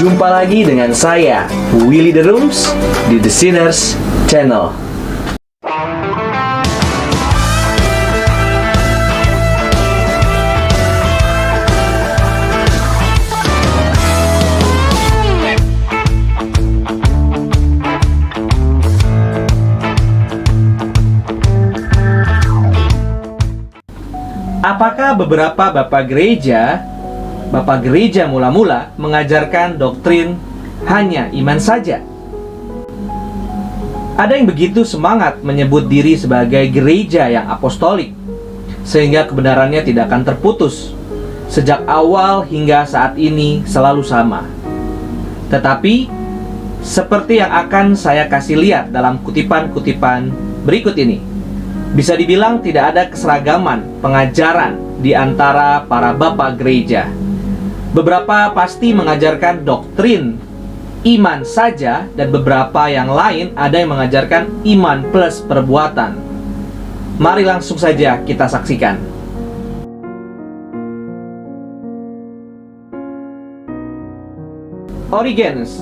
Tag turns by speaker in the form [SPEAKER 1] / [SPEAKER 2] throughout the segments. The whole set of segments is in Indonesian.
[SPEAKER 1] Jumpa lagi dengan saya, Willy The Rooms, di The Sinners Channel. Apakah beberapa bapak gereja mula-mula mengajarkan doktrin hanya iman saja? Ada yang begitu semangat menyebut diri sebagai gereja yang apostolik, sehingga kebenarannya tidak akan terputus. Sejak awal hingga saat ini selalu sama. Tetapi, seperti yang akan saya kasih lihat dalam kutipan-kutipan berikut ini, bisa dibilang tidak ada keseragaman pengajaran di antara para bapak gereja. Beberapa pasti mengajarkan doktrin iman saja, dan beberapa yang lain ada yang mengajarkan iman plus perbuatan. Mari langsung saja kita saksikan. Origenes,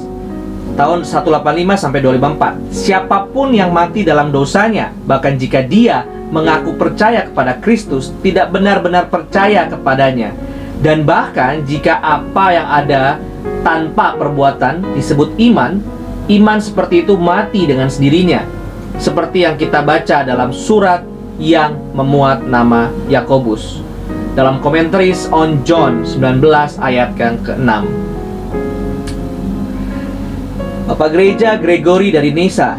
[SPEAKER 1] tahun 185 sampai 254. Siapapun yang mati dalam dosanya, bahkan jika dia mengaku percaya kepada Kristus, tidak benar-benar percaya kepadanya. Dan bahkan jika apa yang ada tanpa perbuatan disebut iman, iman seperti itu mati dengan sendirinya. Seperti yang kita baca dalam surat yang memuat nama Yakobus, dalam Commentaries on John 19 ayat yang ke-6. Bapak Gereja Gregory dari Nyssa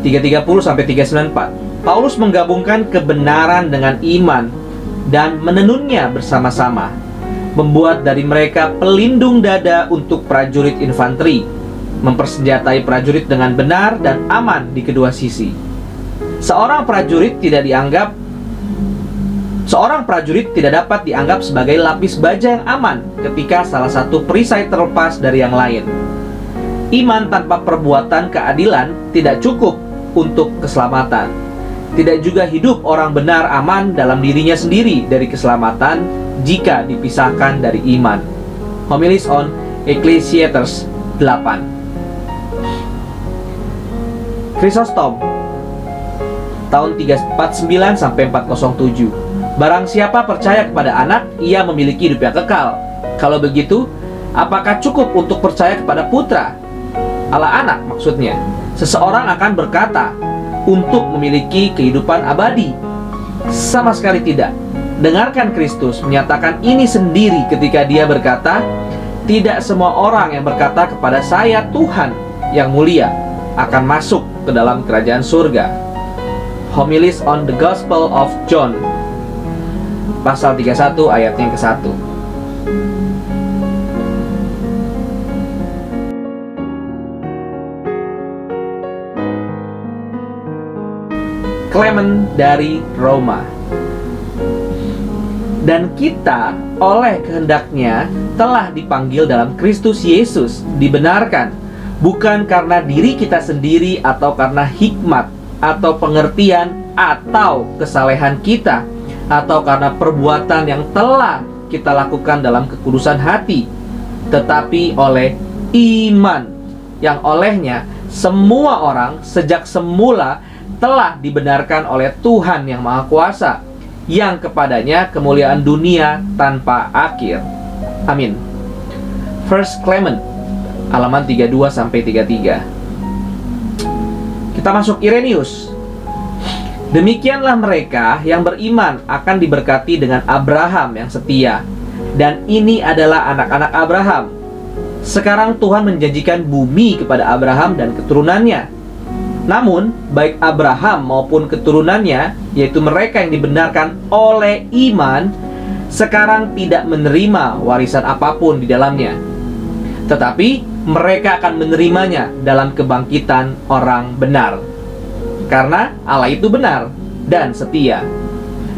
[SPEAKER 1] 330 sampai 394. Paulus menggabungkan kebenaran dengan iman dan menenunnya bersama-sama, membuat dari mereka pelindung dada untuk prajurit infanteri, mempersenjatai prajurit dengan benar dan aman di kedua sisi. Seorang prajurit tidak dapat dianggap sebagai lapis baja yang aman ketika salah satu perisai terlepas dari yang lain. Iman tanpa perbuatan keadilan tidak cukup untuk keselamatan. Tidak juga hidup orang benar aman dalam dirinya sendiri dari keselamatan jika dipisahkan dari iman. Homilies on Ecclesiastes 8. Chrysostom, tahun 349 sampai 407. Barang siapa percaya kepada anak, ia memiliki hidup yang kekal. Kalau begitu, apakah cukup untuk percaya kepada putra? Allah anak maksudnya. Seseorang akan berkata untuk memiliki kehidupan abadi. Sama sekali tidak. Dengarkan Kristus menyatakan ini sendiri ketika dia berkata, tidak semua orang yang berkata kepada saya Tuhan yang mulia akan masuk ke dalam kerajaan surga. Homilies on the Gospel of John, pasal 31 ayat yang ke-1. Clement dari Roma. Dan kita oleh kehendaknya telah dipanggil dalam Kristus Yesus, dibenarkan, bukan karena diri kita sendiri atau karena hikmat atau pengertian atau kesalehan kita, atau karena perbuatan yang telah kita lakukan dalam kekudusan hati, tetapi oleh iman yang olehnya semua orang sejak semula telah dibenarkan oleh Tuhan yang Maha Kuasa, yang kepadanya kemuliaan dunia tanpa akhir. Amin. First Clement, halaman 32 sampai 33. Kita masuk Irenaeus. Demikianlah mereka yang beriman akan diberkati dengan Abraham yang setia, dan ini adalah anak-anak Abraham. Sekarang Tuhan menjanjikan bumi kepada Abraham dan keturunannya. Namun, baik Abraham maupun keturunannya, yaitu mereka yang dibenarkan oleh iman, sekarang tidak menerima warisan apapun di dalamnya. Tetapi, mereka akan menerimanya dalam kebangkitan orang benar. Karena Allah itu benar dan setia.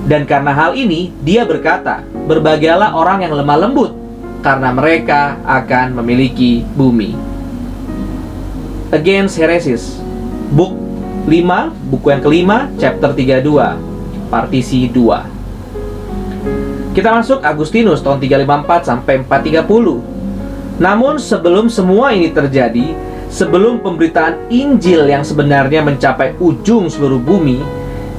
[SPEAKER 1] Dan karena hal ini, dia berkata, berbahagialah orang yang lemah lembut, karena mereka akan memiliki bumi. Against Heresies, Book 5, buku yang kelima, chapter 32, partisi 2. Kita masuk Agustinus tahun 354 sampai 430. Namun sebelum semua ini terjadi, sebelum pemberitaan Injil yang sebenarnya mencapai ujung seluruh bumi,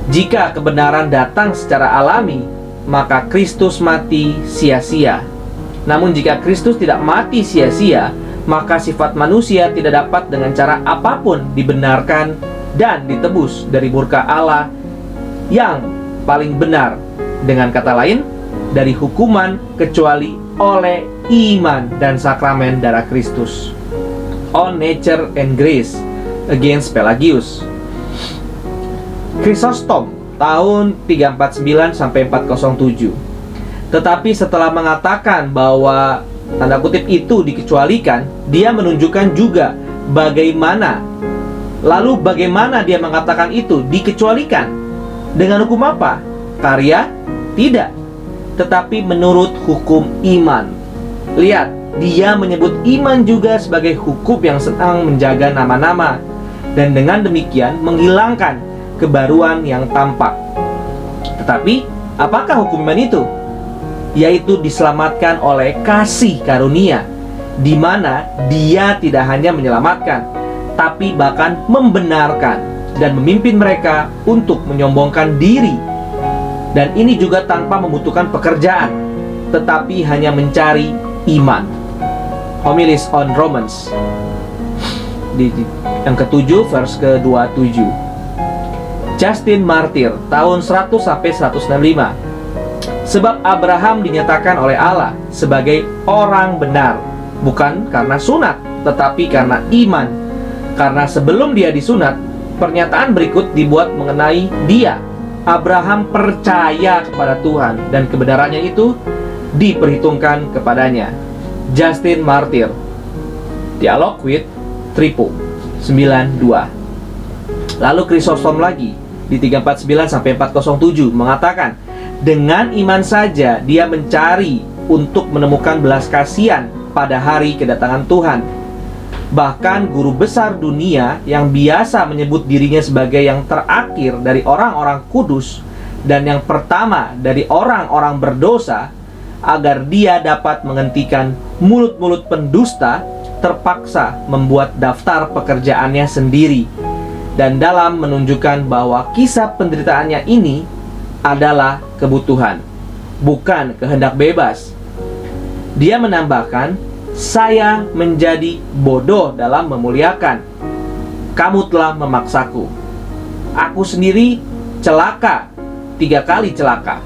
[SPEAKER 1] jika kebenaran datang secara alami, maka Kristus mati sia-sia. Namun jika Kristus tidak mati sia-sia, maka sifat manusia tidak dapat dengan cara apapun dibenarkan dan ditebus dari murka Allah yang paling benar. Dengan kata lain, dari hukuman kecuali oleh iman dan sakramen darah Kristus. On Nature and Grace Against Pelagius. Chrysostom tahun 349 sampai 407. Tetapi setelah mengatakan bahwa tanda kutip itu dikecualikan, dia menunjukkan juga bagaimana. Lalu bagaimana dia mengatakan itu dikecualikan? Dengan hukum apa? Karya? Tidak. Tetapi menurut hukum iman. Lihat, dia menyebut iman juga sebagai hukum yang sedang menjaga nama-nama, dan dengan demikian menghilangkan kebaruan yang tampak. Tetapi, apakah hukum iman itu? Yaitu diselamatkan oleh kasih karunia, di mana dia tidak hanya menyelamatkan, tapi bahkan membenarkan dan memimpin mereka untuk menyombongkan diri. Dan ini juga tanpa membutuhkan pekerjaan, tetapi hanya mencari iman. Homilis on Romans di yang ke-7 vers ke-27. Justin Martyr tahun 100 sampai 165. Sebab Abraham dinyatakan oleh Allah sebagai orang benar, bukan karena sunat, tetapi karena iman. Karena sebelum dia disunat, pernyataan berikut dibuat mengenai dia. Abraham percaya kepada Tuhan, dan kebenarannya itu diperhitungkan kepadanya. Justin Martyr, Dialog with Tripo 92. Lalu Chrysostom lagi di 349 sampai 407 mengatakan, dengan iman saja dia mencari untuk menemukan belas kasihan pada hari kedatangan Tuhan. Bahkan guru besar dunia yang biasa menyebut dirinya sebagai yang terakhir dari orang-orang kudus dan yang pertama dari orang-orang berdosa, agar dia dapat menghentikan mulut-mulut pendusta, terpaksa membuat daftar pekerjaannya sendiri. Dan dalam menunjukkan bahwa kisah penderitaannya ini adalah kebutuhan, bukan kehendak bebas. Dia menambahkan, saya menjadi bodoh dalam memuliakan. Kamu telah memaksaku. Aku sendiri celaka, 3 kali celaka.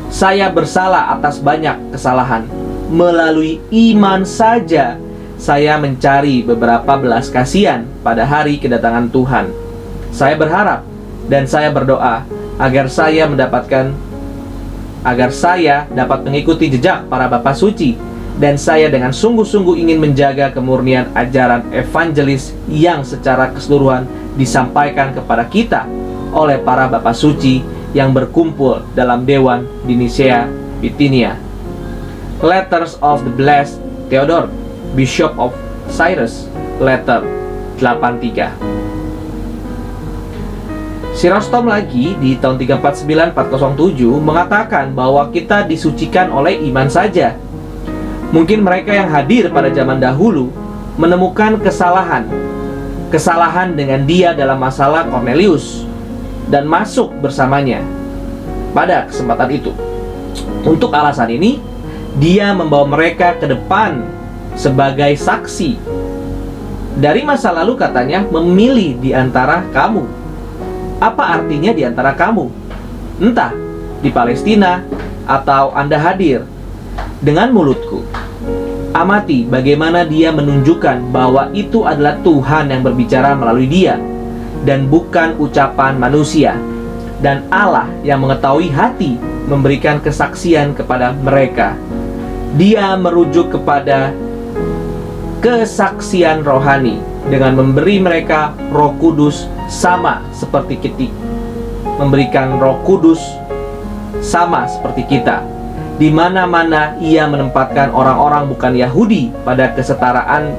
[SPEAKER 1] Saya bersalah atas banyak kesalahan. Melalui iman saja saya mencari beberapa belas kasihan pada hari kedatangan Tuhan. Saya berharap dan saya berdoa agar saya dapat mengikuti jejak para bapa suci, dan saya dengan sungguh-sungguh ingin menjaga kemurnian ajaran evangelis yang secara keseluruhan disampaikan kepada kita oleh para bapa suci yang berkumpul dalam dewan di Nicea, Bithynia. Letters of the Blessed Theodore, Bishop of Cyrus, letter 83. Chrysostom lagi di tahun 349-407 mengatakan bahwa kita disucikan oleh iman saja. Mungkin mereka yang hadir pada zaman dahulu menemukan kesalahan dengan dia dalam masalah Cornelius dan masuk bersamanya pada kesempatan itu. Untuk alasan ini, dia membawa mereka ke depan sebagai saksi. Dari masa lalu katanya, memilih di antara kamu. Apa artinya di antara kamu? Entah di Palestina atau Anda hadir dengan mulutku. Amati bagaimana dia menunjukkan bahwa itu adalah Tuhan yang berbicara melalui dia dan bukan ucapan manusia. Dan Allah yang mengetahui hati memberikan kesaksian kepada mereka. Dia merujuk kepada kesaksian rohani dengan memberi mereka Roh Kudus, sama seperti kita memberikan Roh Kudus sama seperti kita. Di mana-mana ia menempatkan orang-orang bukan Yahudi pada kesetaraan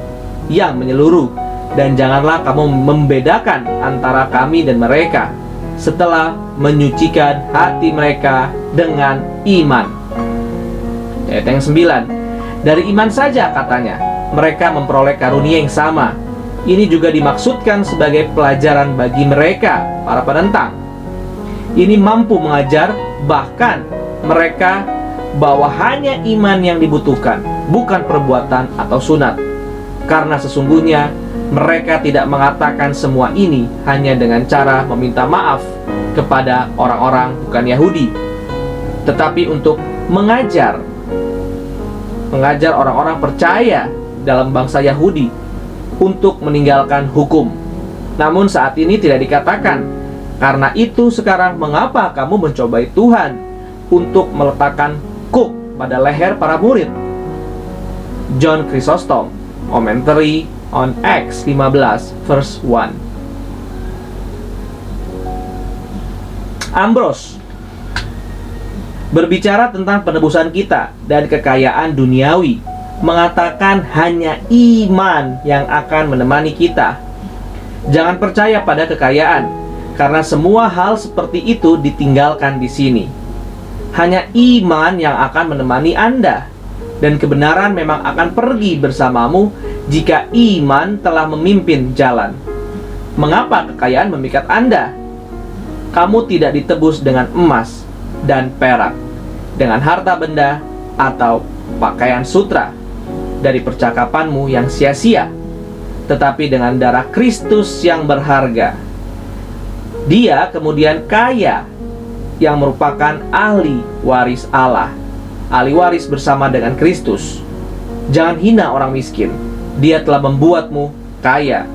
[SPEAKER 1] yang menyeluruh. Dan janganlah kamu membedakan antara kami dan mereka, setelah menyucikan hati mereka dengan iman. Ayat yang 9. Dari iman saja, katanya, mereka memperoleh karunia yang sama. Ini juga dimaksudkan sebagai pelajaran bagi mereka, para penentang. Ini mampu mengajar bahkan mereka bahwa hanya iman yang dibutuhkan, bukan perbuatan atau sunat. Karena sesungguhnya mereka tidak mengatakan semua ini hanya dengan cara meminta maaf kepada orang-orang bukan Yahudi, tetapi untuk mengajar orang-orang percaya dalam bangsa Yahudi untuk meninggalkan hukum. Namun saat ini tidak dikatakan. Karena itu sekarang mengapa kamu mencobai Tuhan untuk meletakkan kuk pada leher para murid? John Chrysostom, Commentary on Acts 15 verse 1. Ambrose berbicara tentang penebusan kita dan kekayaan duniawi, mengatakan hanya iman yang akan menemani kita. Jangan percaya pada kekayaan, karena semua hal seperti itu ditinggalkan di sini. Hanya iman yang akan menemani Anda, dan kebenaran memang akan pergi bersamamu jika iman telah memimpin jalan. Mengapa kekayaan memikat Anda? Kamu tidak ditebus dengan emas dan perak, dengan harta benda atau pakaian sutra dari percakapanmu yang sia-sia, tetapi dengan darah Kristus yang berharga. Dia kemudian kaya, yang merupakan ahli waris Allah, ahli waris bersama dengan Kristus. Jangan hina orang miskin, dia telah membuatmu kaya.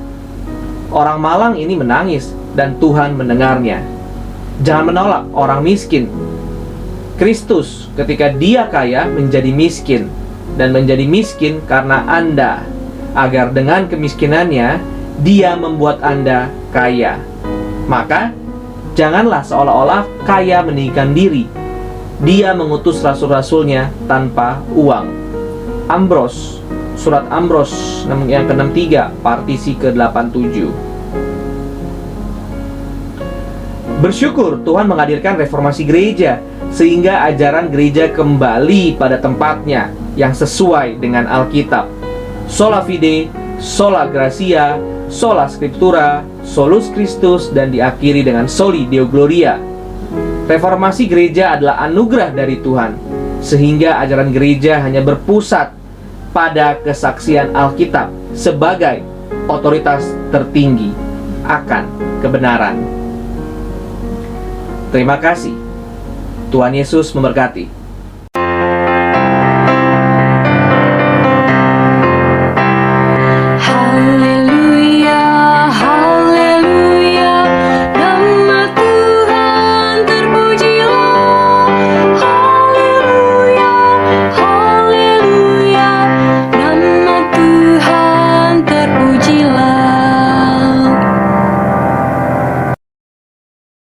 [SPEAKER 1] Orang malang ini menangis dan Tuhan mendengarnya. Jangan menolak orang miskin. Kristus ketika dia kaya menjadi miskin, dan menjadi miskin karena Anda, agar dengan kemiskinannya dia membuat Anda kaya. Maka janganlah seolah-olah kaya meninggikan diri. Dia mengutus rasul-rasulnya tanpa uang. Ambrose, surat Ambrose yang ke-63, partisi ke-87. Bersyukur Tuhan menghadirkan reformasi gereja, sehingga ajaran gereja kembali pada tempatnya yang sesuai dengan Alkitab. Sola fide, sola gratia, sola scriptura, solus Christus, dan diakhiri dengan soli Deo Gloria. Reformasi gereja adalah anugerah dari Tuhan, sehingga ajaran gereja hanya berpusat pada kesaksian Alkitab sebagai otoritas tertinggi akan kebenaran. Terima kasih. Tuhan Yesus memberkati.